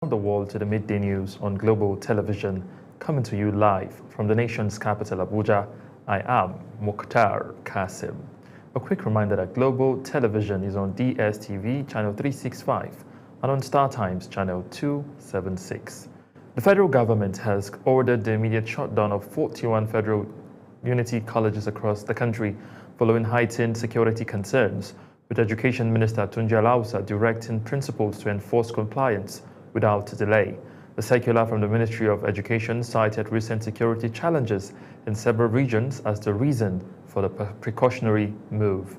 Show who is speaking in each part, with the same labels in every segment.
Speaker 1: The world to the midday news on Global Television, coming to you live from the nation's capital, Abuja. I am Mukhtar Kasim. A quick reminder that Global Television is on DSTV channel 365 and on StarTimes channel 276. The federal government has ordered the immediate shutdown of 41 federal unity colleges across the country following heightened security concerns, with Education Minister Tunji Alausa directing principals to enforce compliance without delay. The circular from the Ministry of Education cited recent security challenges in several regions as the reason for the precautionary move.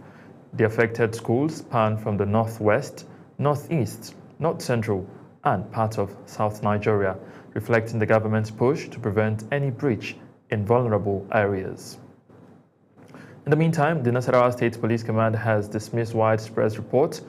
Speaker 1: The affected schools span from the northwest, northeast, north central, and part of South Nigeria, reflecting the government's push to prevent any breach in vulnerable areas. In the meantime, the Nasarawa State Police Command has dismissed widespread reports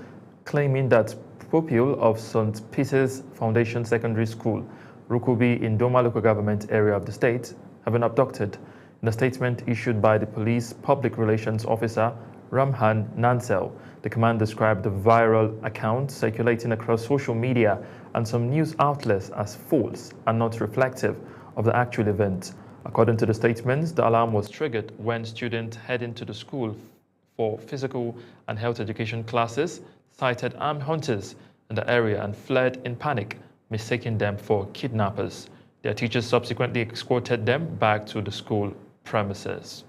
Speaker 1: claiming that pupil of St. Peter's Foundation Secondary School, Rukubi, in Doma local government area of the state, have been abducted. In a statement issued by the police public relations officer, Ramhan Nansel, the command described the viral account circulating across social media and some news outlets as false and not reflective of the actual event. According to the statements, the alarm was triggered when students heading to the school for physical and health education classes sighted armed hunters in the area and fled in panic, mistaking them for kidnappers. Their teachers subsequently escorted them back to the school premises.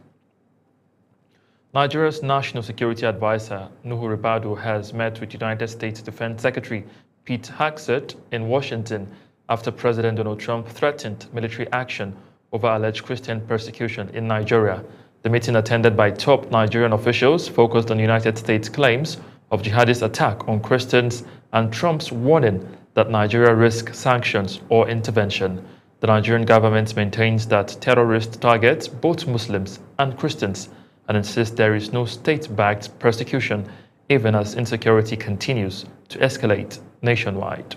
Speaker 1: Nigeria's National Security Advisor, Nuhu Ribadu, has met with United States Defense Secretary Pete Hegseth in Washington after President Donald Trump threatened military action over alleged Christian persecution in Nigeria. The meeting, attended by top Nigerian officials, focused on United States claims of jihadist attack on Christians and Trump's warning that Nigeria risks sanctions or intervention. The Nigerian government maintains that terrorists target both Muslims and Christians and insists there is no state-backed persecution, even as insecurity continues to escalate nationwide.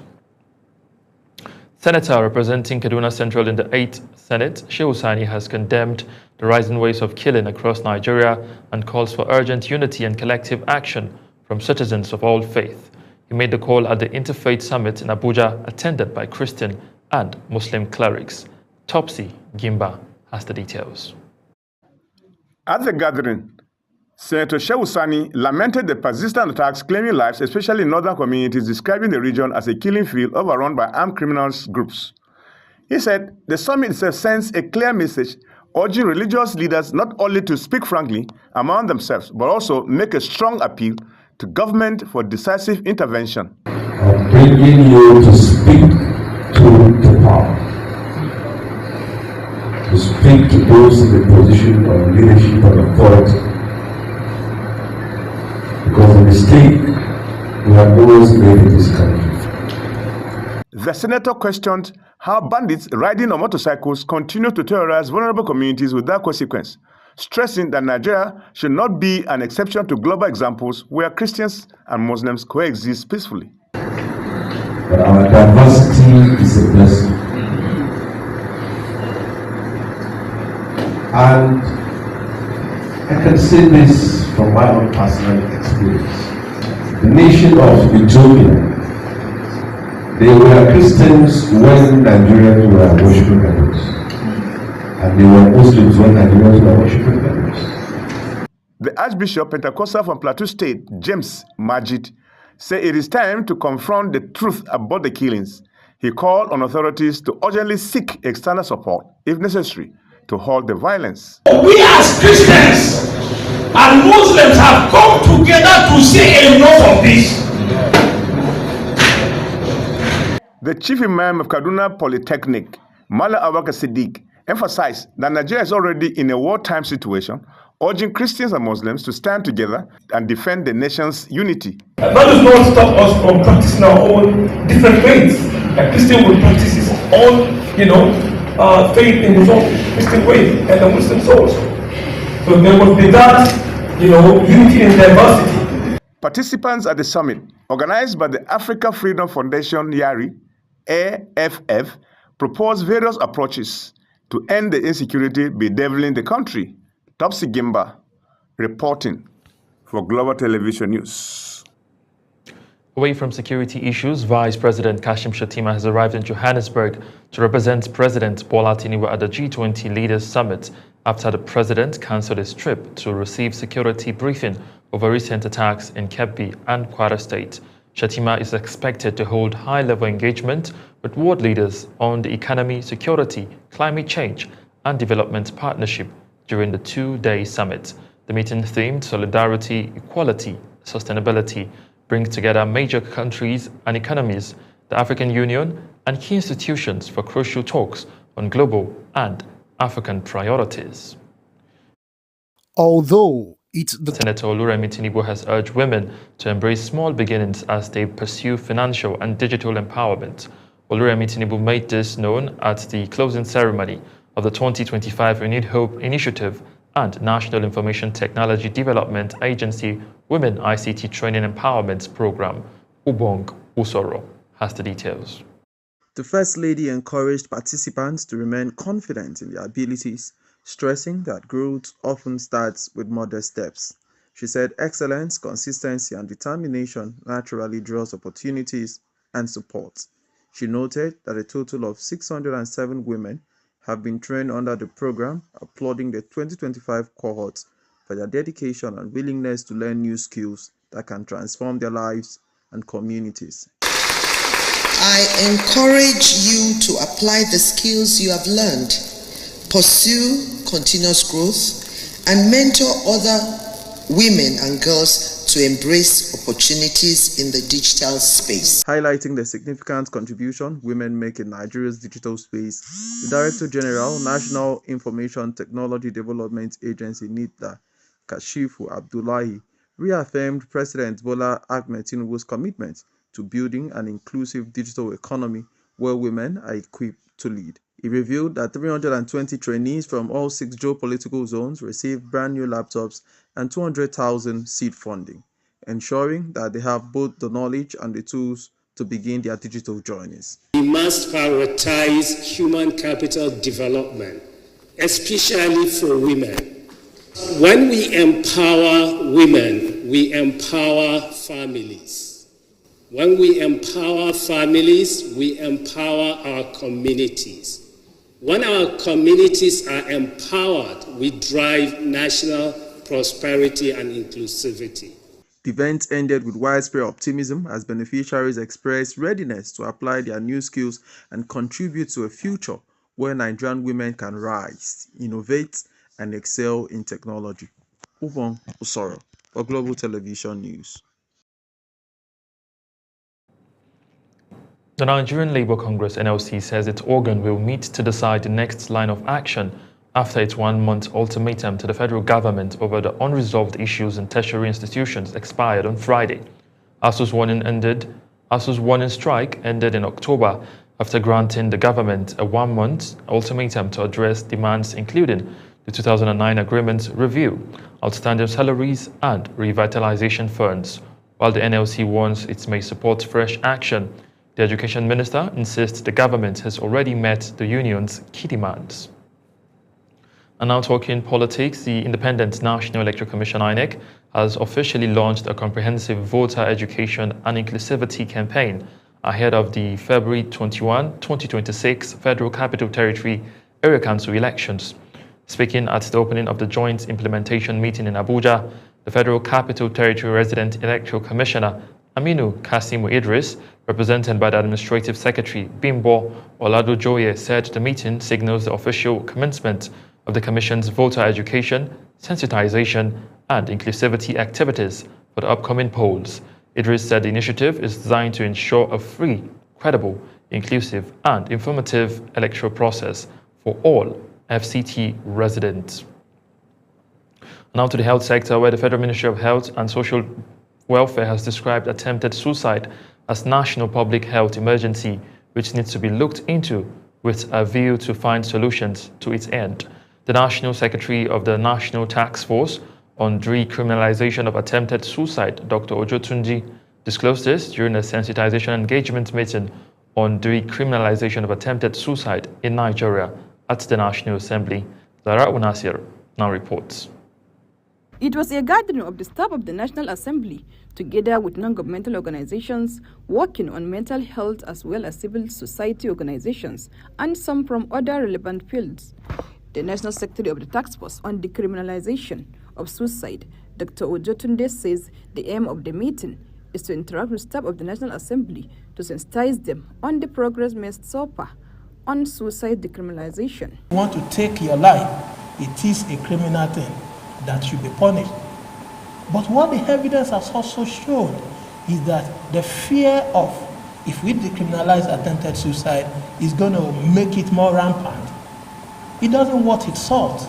Speaker 1: Senator representing Kaduna Central in the 8th Senate, Shehu Sani, has condemned the rising ways of killing across Nigeria and calls for urgent unity and collective action from citizens of all faith. He made the call at the Interfaith Summit in Abuja, attended by Christian and Muslim clerics. Topsy Gimba has the details.
Speaker 2: At the gathering, Senator Shehu Sani lamented the persistent attacks claiming lives, especially in northern communities, describing the region as a killing field overrun by armed criminals groups. He said the summit itself sends a clear message urging religious leaders not only to speak frankly among themselves, but also make a strong appeal to government for decisive intervention.
Speaker 3: I'm bringing you to speak to the power, to speak to those in the position of leadership and authority. Because the mistake we have always made in this country.
Speaker 2: The senator questioned how bandits riding on motorcycles continue to terrorize vulnerable communities without consequence, stressing that Nigeria should not be an exception to global examples where Christians and Muslims coexist peacefully.
Speaker 3: But our diversity is a blessing. And I can say this from my own personal experience. The nation of Ethiopia, they were Christians when Nigerians were worshiping idols. And they were Muslims when Nigerians were worshiping idols.
Speaker 2: The Archbishop Pentecostal from Plateau State, James Majid, said it is time to confront the truth about the killings. He called on authorities to urgently seek external support, if necessary, to halt the violence.
Speaker 4: We as Christians and Muslims have come together to say enough of this.
Speaker 2: The chief imam of Kaduna Polytechnic, Mala Abaka Siddiq, emphasized that Nigeria is already in a wartime situation, urging Christians and Muslims to stand together and defend the nation's unity.
Speaker 4: That does not stop us from practicing our own different ways. A Christian will practice his own, faith in his own Christian way, and the Muslims also. So there must be that, unity in diversity.
Speaker 2: Participants at the summit, organized by the Africa Freedom Foundation (YARI), AFF, proposed various approaches to end the insecurity bedeviling the country. Topsy Gimba reporting for Global Television News.
Speaker 1: Away from security issues, Vice President Kashim Shettima has arrived in Johannesburg to represent President Bola Tinubu at the G20 Leaders Summit after the president cancelled his trip to receive security briefing over recent attacks in Kebbi and Kwara State. Shettima is expected to hold high-level engagement with world leaders on the economy, security, climate change, and development partnership during the two-day summit. The meeting themed Solidarity, Equality, Sustainability brings together major countries and economies, the African Union, and key institutions for crucial talks on global and African priorities.
Speaker 5: Although
Speaker 1: Senator Oluremi Tinubu has urged women to embrace small beginnings as they pursue financial and digital empowerment. Oluremi Tinubu made this known at the closing ceremony of the 2025 Renewed Hope Initiative and National Information Technology Development Agency Women ICT Training Empowerment Program. Ubong Usoro has the details.
Speaker 6: The First Lady encouraged participants to remain confident in their abilities, stressing that growth often starts with modest steps. She said excellence, consistency, and determination naturally draws opportunities and support. She noted that a total of 607 women have been trained under the program, applauding the 2025 cohort for their dedication and willingness to learn new skills that can transform their lives and communities.
Speaker 7: I encourage you to apply the skills you have learned, pursue continuous growth, and mentor other women and girls to embrace opportunities in the digital space.
Speaker 6: Highlighting the significant contribution women make in Nigeria's digital space, the Director General, National Information Technology Development Agency (NITDA), Kashifu Abdullahi, reaffirmed President Bola Ahmed Tinubu's commitment to building an inclusive digital economy where women are equipped to lead. He revealed that 320 trainees from all 6 geopolitical zones received brand new laptops and 200,000 seed funding, ensuring that they have both the knowledge and the tools to begin their digital journeys.
Speaker 8: We must prioritize human capital development, especially for women. When we empower women, we empower families. When we empower families, we empower our communities. When our communities are empowered, we drive national prosperity and inclusivity.
Speaker 6: The event ended with widespread optimism as beneficiaries expressed readiness to apply their new skills and contribute to a future where Nigerian women can rise, innovate, and excel in technology. Ubong Usoro for Global Television News.
Speaker 1: The Nigerian Labour Congress (NLC) says its organ will meet to decide the next line of action after its one-month ultimatum to the federal government over the unresolved issues in tertiary institutions expired on Friday. ASU's warning strike ended in October after granting the government a one-month ultimatum to address demands including the 2009 agreement review, outstanding salaries, and revitalization funds. While the NLC warns it may support fresh action, the Education Minister insists the government has already met the union's key demands. And now talking politics, the Independent National Electoral Commission (INEC) has officially launched a comprehensive voter education and inclusivity campaign ahead of the February 21, 2026 Federal Capital Territory Area Council elections. Speaking at the opening of the joint implementation meeting in Abuja, the Federal Capital Territory Resident Electoral Commissioner Aminu Kasimu Idris, represented by the Administrative Secretary Bimbo Oladojoye, said the meeting signals the official commencement of the Commission's voter education, sensitization, and inclusivity activities for the upcoming polls. Idris said the initiative is designed to ensure a free, credible, inclusive, and informative electoral process for all FCT residents. Now to the health sector, where the Federal Ministry of Health and Social Welfare has described attempted suicide as national public health emergency, which needs to be looked into with a view to find solutions to its end. The National Secretary of the National Task Force on Decriminalization of Attempted Suicide, Dr. Ojo Tunji, disclosed this during a sensitization engagement meeting on decriminalization of attempted suicide in Nigeria at the National Assembly. Zara Unasir now reports.
Speaker 5: It was a gathering of the staff of the National Assembly, together with non-governmental organizations working on mental health as well as civil society organizations and some from other relevant fields. The National Secretary of the Task Force on Decriminalization of Suicide, Dr. Ojotunde, says the aim of the meeting is to interact with staff of the National Assembly to sensitize them on the progress made so far on suicide decriminalization.
Speaker 9: You want to take your life, it is a criminal thing that should be punished. But what the evidence has also shown is that the fear of, if we decriminalize attempted suicide, is going to make it more rampant. It doesn't worth its salt.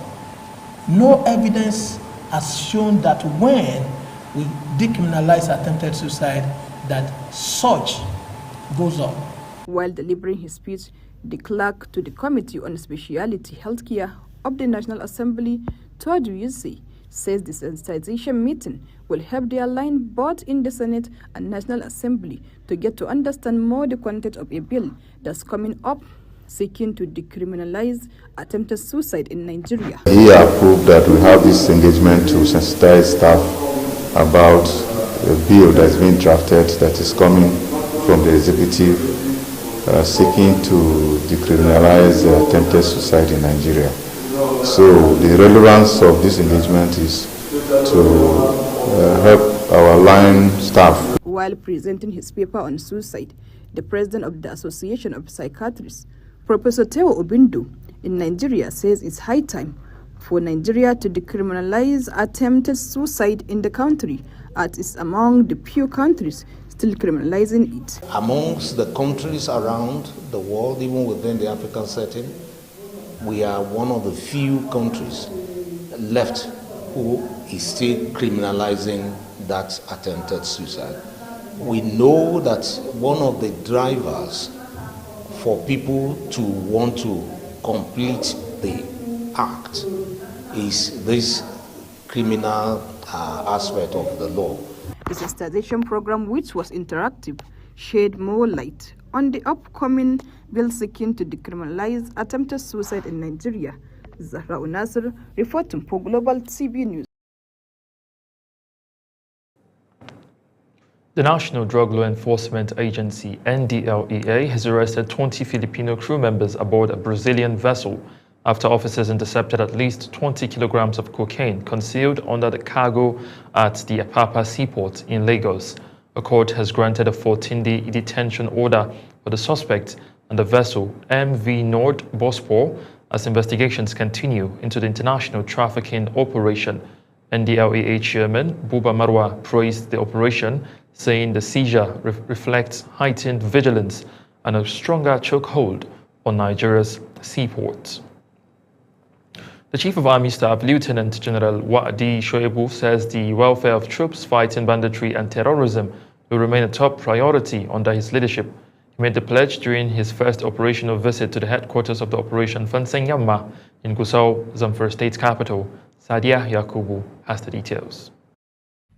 Speaker 9: No evidence has shown that when we decriminalize attempted suicide, that such goes up.
Speaker 5: While delivering his speech, the clerk to the Committee on Specialty Healthcare of the National Assembly, Todu Yussi, says the sensitization meeting will help the line both in the Senate and National Assembly to get to understand more the content of a bill that's coming up seeking to decriminalize attempted suicide in Nigeria.
Speaker 10: He approved that we have this engagement to sensitize staff about a bill that's been drafted that is coming from the executive seeking to decriminalize attempted suicide in Nigeria. So the relevance of this engagement is to help our line staff.
Speaker 5: While presenting his paper on suicide, the president of the Association of Psychiatrists, Professor Teo Obindo, in Nigeria says it's high time for Nigeria to decriminalize attempted suicide in the country, as it's among the few countries still criminalizing it.
Speaker 11: Amongst the countries around the world, even within the African setting, we are one of the few countries left who is still criminalizing that attempted suicide. We know that one of the drivers for people to want to complete the act is this criminal aspect of the law.
Speaker 5: The sensitization program, which was interactive, shed more light on the upcoming bill seeking to decriminalize attempted suicide in Nigeria. Zahra Unasir, reporting for Global TV News.
Speaker 1: The National Drug Law Enforcement Agency, NDLEA, has arrested 20 Filipino crew members aboard a Brazilian vessel after officers intercepted at least 20 kilograms of cocaine concealed under the cargo at the Apapa seaport in Lagos. A court has granted a 14-day detention order for the suspect and the vessel MV Nord Bospor as investigations continue into the international trafficking operation. NDLEA Chairman Buba Marwa praised the operation, saying the seizure reflects heightened vigilance and a stronger chokehold on Nigeria's seaports. The Chief of Army Staff, Lieutenant General Wa'adi Shoibu, says the welfare of troops fighting banditry and terrorism will remain a top priority under his leadership. He made the pledge during his first operational visit to the headquarters of the Operation Fanseng Yamma in Gusau, Zamfara State capital. Sadia Yakubu has the details.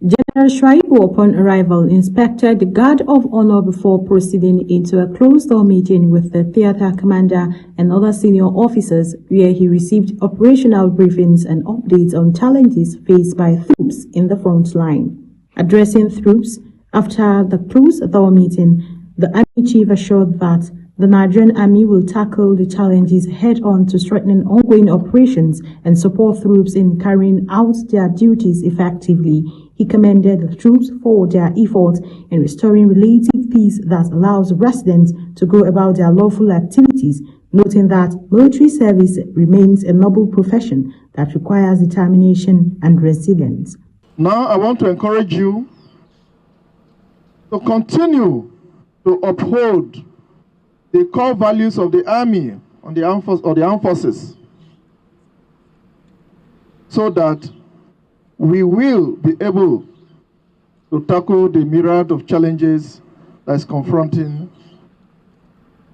Speaker 12: General Shoibu, upon arrival, inspected the guard of honor before proceeding into a closed-door meeting with the theater commander and other senior officers, where he received operational briefings and updates on challenges faced by troops in the front line. Addressing troops after the closed-door meeting, the Army Chief assured that the Nigerian Army will tackle the challenges head-on to strengthen ongoing operations and support troops in carrying out their duties effectively. He commended the troops for their efforts in restoring relative peace that allows residents to go about their lawful activities, noting that military service remains a noble profession that requires determination and resilience.
Speaker 13: Now I want to encourage you to continue to uphold the core values of the Army or the armed forces, so that we will be able to tackle the myriad of challenges that is confronting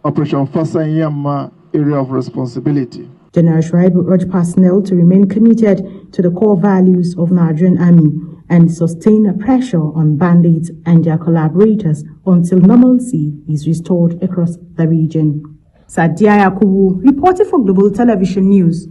Speaker 13: Operation Fanseng Yamma area of responsibility.
Speaker 12: General Shoibu urged personnel to remain committed to the core values of Nigerian Army and sustain a pressure on bandits and their collaborators until normalcy is restored across the region. Sadia Yakubu, reporting for Global Television News.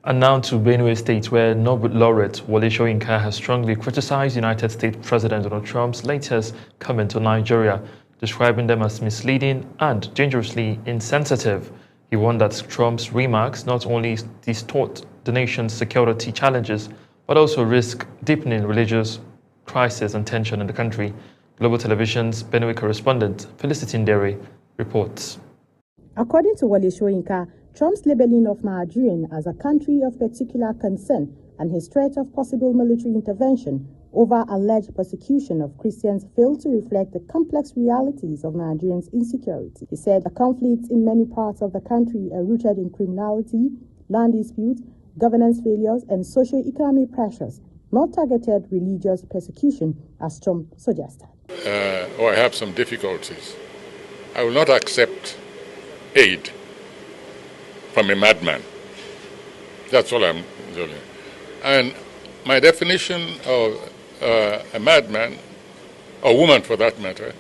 Speaker 1: And now to Benue State, where Nobel laureate Wole Soyinka has strongly criticized United States President Donald Trump's latest comment on Nigeria, describing them as misleading and dangerously insensitive. He warned that Trump's remarks not only distort the nation's security challenges, but also risk deepening religious crisis and tension in the country. Global Television's Benue correspondent Felicity Ndere reports.
Speaker 12: According to Wole Soyinka, Trump's labeling of Nigeria as a country of particular concern and his threat of possible military intervention over alleged persecution of Christians failed to reflect the complex realities of Nigerians' insecurity. He said the conflicts in many parts of the country are rooted in criminality, land disputes, governance failures, and socio-economic pressures, not targeted religious persecution, as Trump suggested.
Speaker 14: I have some difficulties. I will not accept aid from a madman. That's all I'm doing. And my definition of a madman, or woman for that matter,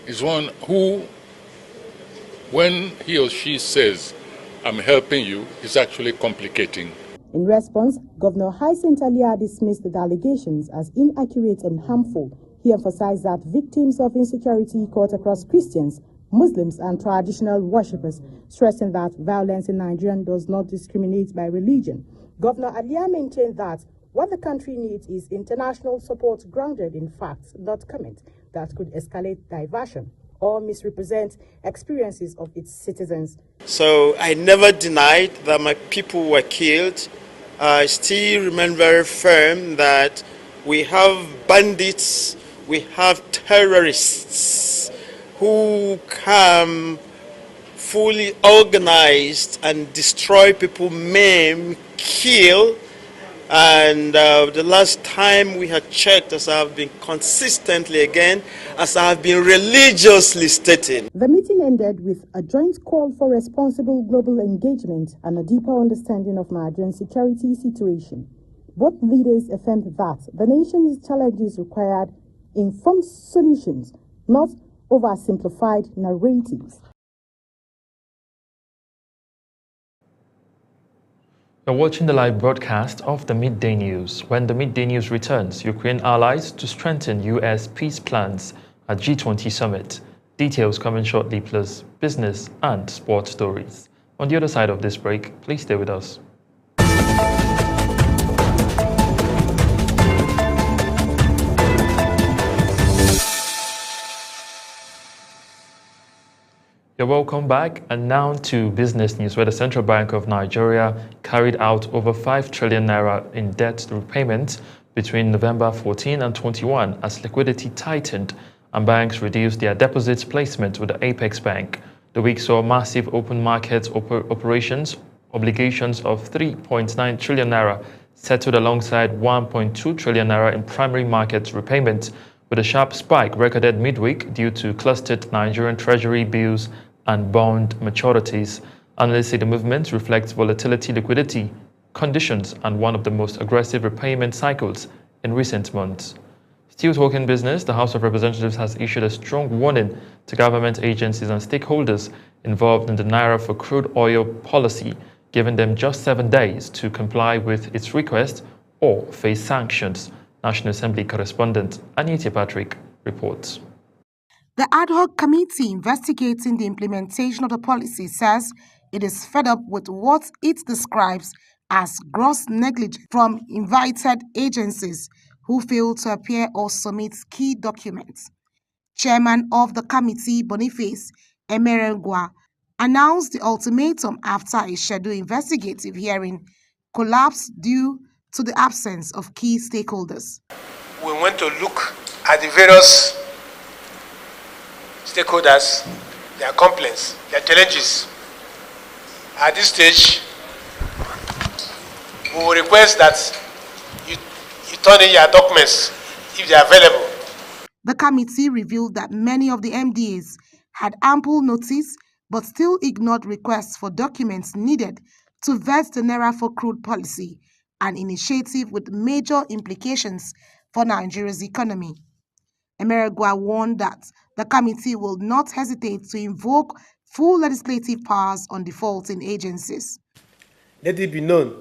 Speaker 14: is one who, when he or she says, I'm helping you, is actually complicating.
Speaker 12: In response, Governor Hyacinth Alia dismissed the allegations as inaccurate and harmful. He emphasized that victims of insecurity cut across Christians, Muslims and traditional worshippers, stressing that violence in Nigeria does not discriminate by religion. Governor Alia maintained that what the country needs is international support grounded in facts, not comment, that could escalate diversion or misrepresent experiences of its citizens.
Speaker 15: So I never denied that my people were killed. I still remain very firm that we have bandits, we have terrorists who come fully organized and destroy people, maim, kill. And the last time we had checked, as I have been consistently again, as I have been religiously stating.
Speaker 12: The meeting ended with a joint call for responsible global engagement and a deeper understanding of Nigerian security situation. Both leaders affirmed that the nation's challenges required informed solutions, not oversimplified narratives.
Speaker 1: You're watching the live broadcast of the Midday News. When the Midday News returns, Ukraine allies to strengthen U.S. peace plans at G20 summit. Details coming shortly, plus business and sports stories. On the other side of this break, please stay with us. You're welcome back, and now to business news, where the Central Bank of Nigeria carried out over 5 trillion naira in debt repayment between November 14 and 21 as liquidity tightened and banks reduced their deposits placement with the Apex Bank. The week saw massive open market operations, obligations of 3.9 trillion naira settled alongside 1.2 trillion naira in primary market repayment, with a sharp spike recorded midweek due to clustered Nigerian treasury bills and bond maturities. Analysts say the movement reflects volatility, liquidity conditions, and one of the most aggressive repayment cycles in recent months. Still talking business, the House of Representatives has issued a strong warning to government agencies and stakeholders involved in the Naira for crude oil policy, giving them just 7 days to comply with its request or face sanctions. National Assembly correspondent Anita Patrick reports.
Speaker 16: The ad hoc committee investigating the implementation of the policy says it is fed up with what it describes as gross negligence from invited agencies who fail to appear or submit key documents. Chairman of the committee, Boniface Emerengwa, announced the ultimatum after a scheduled investigative hearing collapsed due to the absence of key stakeholders.
Speaker 17: We want to look at the various stakeholders, their complaints, their challenges. At this stage, we will request that you turn in your documents if they are available.
Speaker 16: The committee revealed that many of the MDAs had ample notice but still ignored requests for documents needed to vet the Naira for crude policy, an initiative with major implications for Nigeria's economy. Emerengwa warned that the committee will not hesitate to invoke full legislative powers on defaulting agencies.
Speaker 17: Let it be known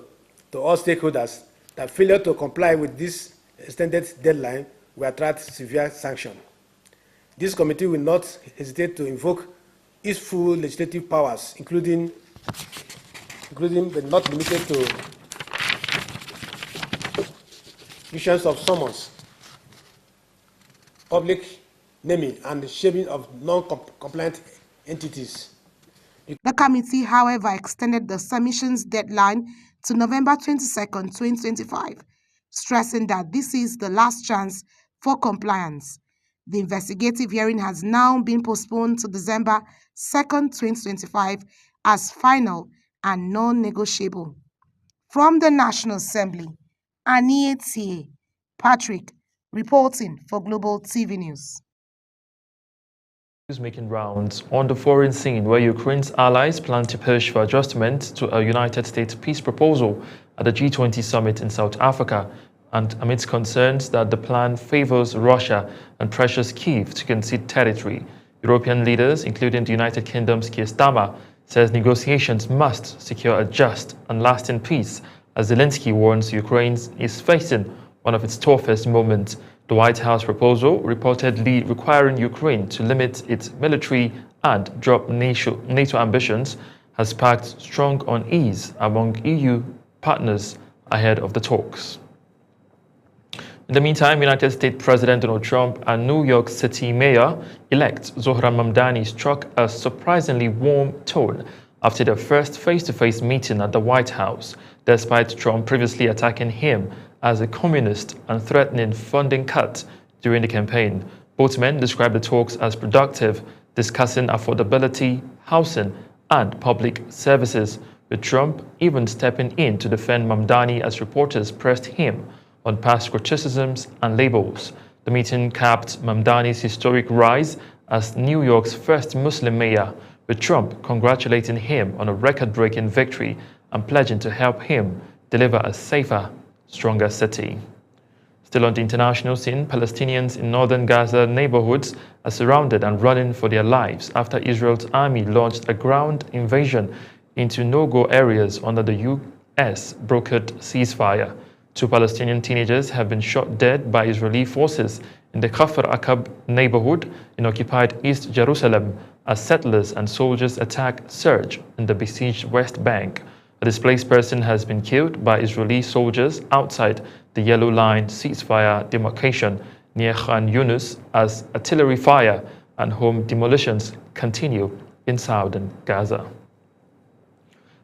Speaker 17: to all stakeholders that failure to comply with this extended deadline will attract severe sanction. This committee will not hesitate to invoke its full legislative powers, including but not limited to issuance of summons, public naming, and shaming of non-compliant entities.
Speaker 16: The committee, however, extended the submissions deadline to November 22nd, 2025, stressing that this is the last chance for compliance. The investigative hearing has now been postponed to December 2nd, 2025 as final and non-negotiable. From the National Assembly, Aniye Patrick, reporting for Global TV News.
Speaker 1: Making rounds on the foreign scene where Ukraine's allies plan to push for adjustment to a United States peace proposal at the G20 summit in South Africa, and amidst concerns that the plan favors Russia and pressures Kyiv to concede territory. European leaders, including the United Kingdom's Keir Starmer, says negotiations must secure a just and lasting peace, as Zelensky warns Ukraine is facing one of its toughest moments. The White House proposal, reportedly requiring Ukraine to limit its military and drop NATO ambitions, has sparked strong unease among EU partners ahead of the talks. In the meantime, United States President Donald Trump and New York City Mayor-elect Zohran Mamdani struck a surprisingly warm tone after their first face-to-face meeting at the White House, despite Trump previously attacking him as a communist and threatening funding cuts during the campaign. Both men described the talks as productive, discussing affordability, housing, and public services, with Trump even stepping in to defend Mamdani as reporters pressed him on past criticisms and labels. The meeting capped Mamdani's historic rise as New York's first Muslim mayor, with Trump congratulating him on a record-breaking victory and pledging to help him deliver a safer, stronger city. Still on the international scene, Palestinians in northern Gaza neighborhoods are surrounded and running for their lives after Israel's army launched a ground invasion into no-go areas under the U.S. brokered ceasefire. 2 Palestinian teenagers have been shot dead by Israeli forces in the Kafr Aqab neighborhood in occupied East Jerusalem as settlers and soldiers attack surge in the besieged West Bank. A displaced person has been killed by Israeli soldiers outside the Yellow Line ceasefire demarcation near Khan Yunus as artillery fire and home demolitions continue in southern Gaza.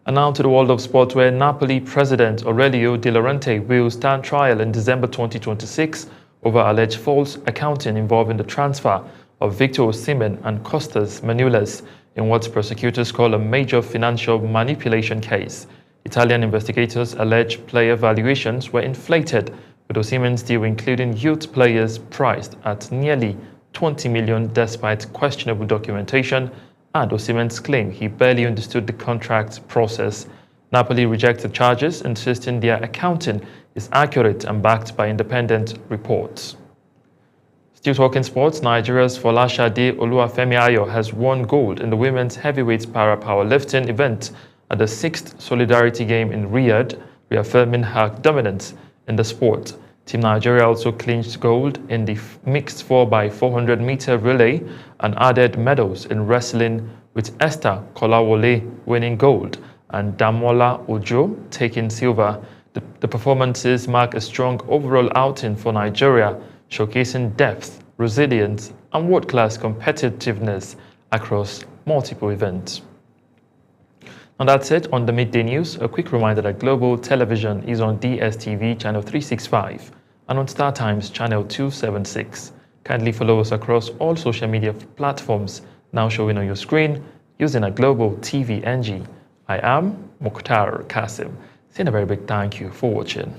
Speaker 1: And now to the world of sport, where Napoli president Aurelio De Laurentiis will stand trial in December 2026 over alleged false accounting involving the transfer of Victor Osimhen and Costas Manoelas in what prosecutors call a major financial manipulation case. Italian investigators allege player valuations were inflated, with Osimhen's deal including youth players priced at nearly 20 million despite questionable documentation and Osimhen's claim he barely understood the contract process. Napoli rejected charges, insisting their accounting is accurate and backed by independent reports. Still talking sports, Nigeria's Folashade Oluwafemi has won gold in the women's heavyweight para-powerlifting event at the 6th Solidarity Game in Riyadh, reaffirming her dominance in the sport. Team Nigeria also clinched gold in the mixed 4x400 meter relay and added medals in wrestling, with Esther Kolawole winning gold and Damola Ojo taking silver. The performances mark a strong overall outing for Nigeria, showcasing depth, resilience, and world-class competitiveness across multiple events. Now that's it on the Midday News. A quick reminder that Global Television is on DSTV channel 365 and on Star Times channel 276. Kindly follow us across all social media platforms now showing on your screen using a Global TV NG. I am Mukhtar Kasim. Saying a very big thank you for watching.